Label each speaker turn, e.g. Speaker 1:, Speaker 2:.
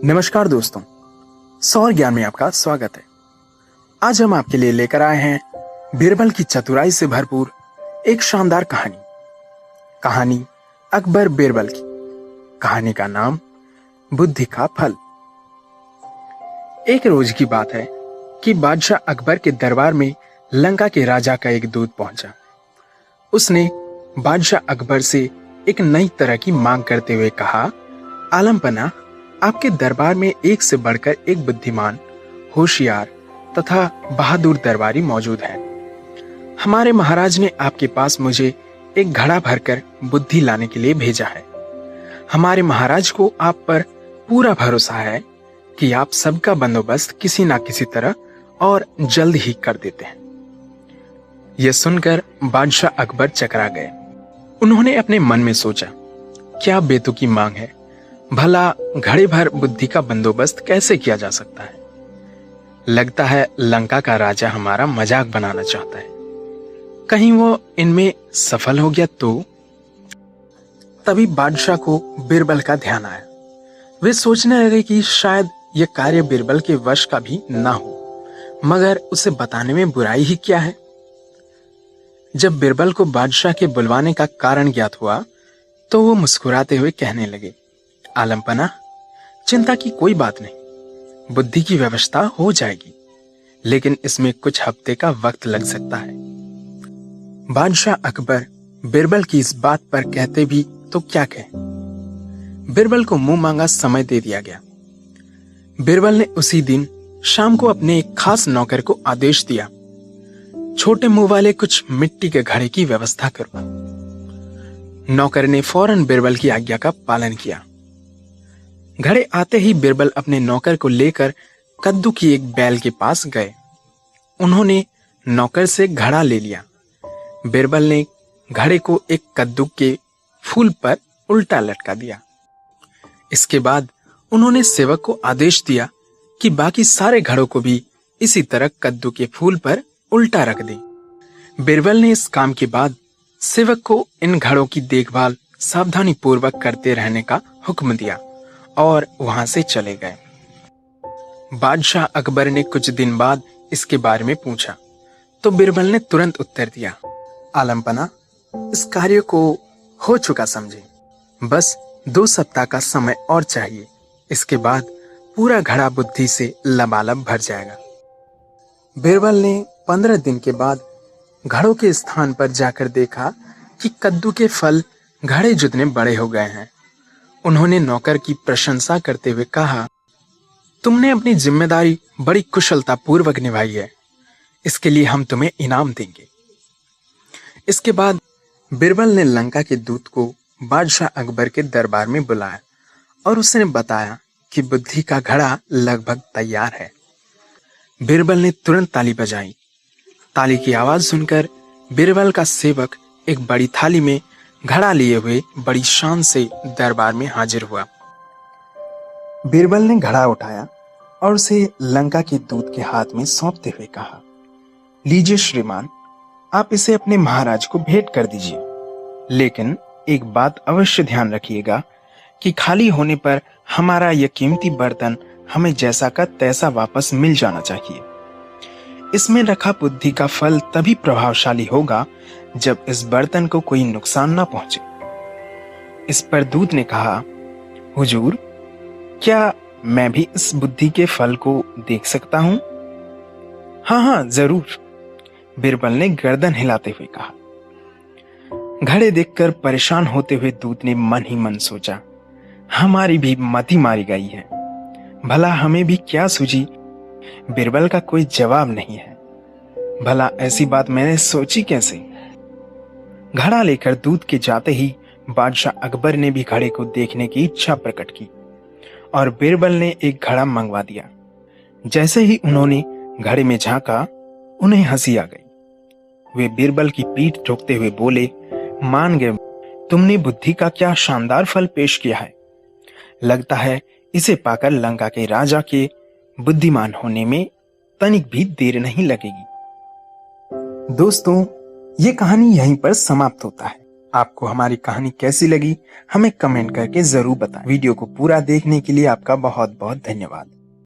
Speaker 1: नमस्कार दोस्तों, सौर ज्ञान में आपका स्वागत है। आज हम आपके लिए लेकर आए हैं बीरबल की चतुराई से भरपूर एक शानदार कहानी अकबर बीरबल की। कहानी का नाम बुद्धि का फल। एक रोज की बात है कि बादशाह अकबर के दरबार में लंका के राजा का एक दूत पहुंचा। उसने बादशाह अकबर से एक नई तरह की मांग करते हुए कहा, आलमपना, आपके दरबार में एक से बढ़कर एक बुद्धिमान, होशियार तथा बहादुर दरबारी मौजूद है। हमारे महाराज ने आपके पास मुझे एक घड़ा भरकर बुद्धि लाने के लिए भेजा है। हमारे महाराज को आप पर पूरा भरोसा है कि आप सबका बंदोबस्त किसी ना किसी तरह और जल्द ही कर देते हैं। यह सुनकर बादशाह अकबर चकरा गए। उन्होंने अपने मन में सोचा, क्या बेतुकी मांग है, भला घड़े भर बुद्धि का बंदोबस्त कैसे किया जा सकता है। लगता है लंका का राजा हमारा मजाक बनाना चाहता है, कहीं वो इनमें सफल हो गया तो। तभी बादशाह को बीरबल का ध्यान आया। वे सोचने लगे कि शायद यह कार्य बीरबल के वश का भी ना हो, मगर उसे बताने में बुराई ही क्या है। जब बीरबल को बादशाह के बुलवाने का कारण ज्ञात हुआ तो वो मुस्कुराते हुए कहने लगे, आलमपना, चिंता की कोई बात नहीं, बुद्धि की व्यवस्था हो जाएगी, लेकिन इसमें कुछ हफ्ते का वक्त लग सकता है। बादशाह अकबर बीरबल की इस बात पर कहते भी तो क्या कहें। बीरबल को मुंह मांगा समय दे दिया गया। बीरबल ने उसी दिन शाम को अपने एक खास नौकर को आदेश दिया, छोटे मुंह वाले कुछ मिट्टी के घड़े की व्यवस्था करो। नौकर ने फौरन बीरबल की आज्ञा का पालन किया। घड़े आते ही बीरबल अपने नौकर को लेकर कद्दू की एक बैल के पास गए। उन्होंने नौकर से घड़ा ले लिया। बीरबल ने घड़े को एक कद्दू के फूल पर उल्टा लटका दिया। इसके बाद उन्होंने सेवक को आदेश दिया कि बाकी सारे घड़ों को भी इसी तरह कद्दू के फूल पर उल्टा रख दे। बीरबल ने इस काम के बाद सेवक को इन घड़ों की देखभाल सावधानी पूर्वक करते रहने का हुक्म दिया और वहां से चले गए। बादशाह अकबर ने कुछ दिन बाद इसके बारे में पूछा तो बीरबल ने तुरंत उत्तर दिया, आलमपना, इस कार्य को हो चुका समझे, बस 2 सप्ताह का समय और चाहिए। इसके बाद पूरा घड़ा बुद्धि से लबालब भर जाएगा। बीरबल ने 15 दिन के बाद घड़ों के स्थान पर जाकर देखा कि कद्दू के फल घड़े जितने बड़े हो गए हैं। उन्होंने नौकर की प्रशंसा करते हुए कहा, तुमने अपनी जिम्मेदारी बड़ी कुशलता पूर्वक निभाई है, इसके लिए हम तुम्हें इनाम देंगे। इसके बाद बीरबल ने लंका के दूत को बादशाह अकबर के दरबार में बुलाया और उसने बताया कि बुद्धि का घड़ा लगभग तैयार है। बीरबल ने तुरंत ताली बजाई। ताली की आवाज सुनकर बीरबल का सेवक एक बड़ी थाली में घड़ा लिए हुए बड़ी शान से दरबार में हाजिर हुआ। बीरबल ने घड़ा उठाया और उसे लंका के दूत के हाथ में सौंपते हुए कहा, लीजिए श्रीमान, आप इसे अपने महाराज को भेंट कर दीजिए, लेकिन एक बात अवश्य ध्यान रखिएगा कि खाली होने पर हमारा यह कीमती बर्तन हमें जैसा का तैसा वापस मिल जाना चाहिए। इसमें रखा बुद्धि का फल तभी प्रभावशाली होगा जब इस बर्तन को कोई नुकसान ना पहुंचे। इस पर दूत ने कहा, हुजूर, क्या मैं भी इस बुद्धि के फल को देख सकता हूं? हाँ, जरूर, बीरबल ने गर्दन हिलाते हुए कहा। घड़े देखकर परेशान होते हुए दूत ने मन ही मन सोचा, हमारी भी मति मारी गई है, भला हमें भी क्या सूझी। बीरबल का कोई जवाब नहीं है, भला ऐसी बात मैंने सोची कैसे। घड़ा लेकर दूत के जाते ही बादशाह अकबर ने भी घड़े को देखने की इच्छा प्रकट की और बीरबल ने एक घड़ा मंगवा दिया। जैसे ही उन्होंने घड़े में झांका, उन्हें हंसी आ गई। वे बीरबल की पीठ ठोकते हुए बोले, मान गए, तुमने बुद्धि का क्या शानदार फल पेश किया है। लगता है इसे पाकर लंका के राजा के बुद्धिमान होने में तनिक भी देर नहीं लगेगी। दोस्तों, ये कहानी यहीं पर समाप्त होता है। आपको हमारी कहानी कैसी लगी हमें कमेंट करके जरूर बताएं। वीडियो को पूरा देखने के लिए आपका बहुत बहुत धन्यवाद।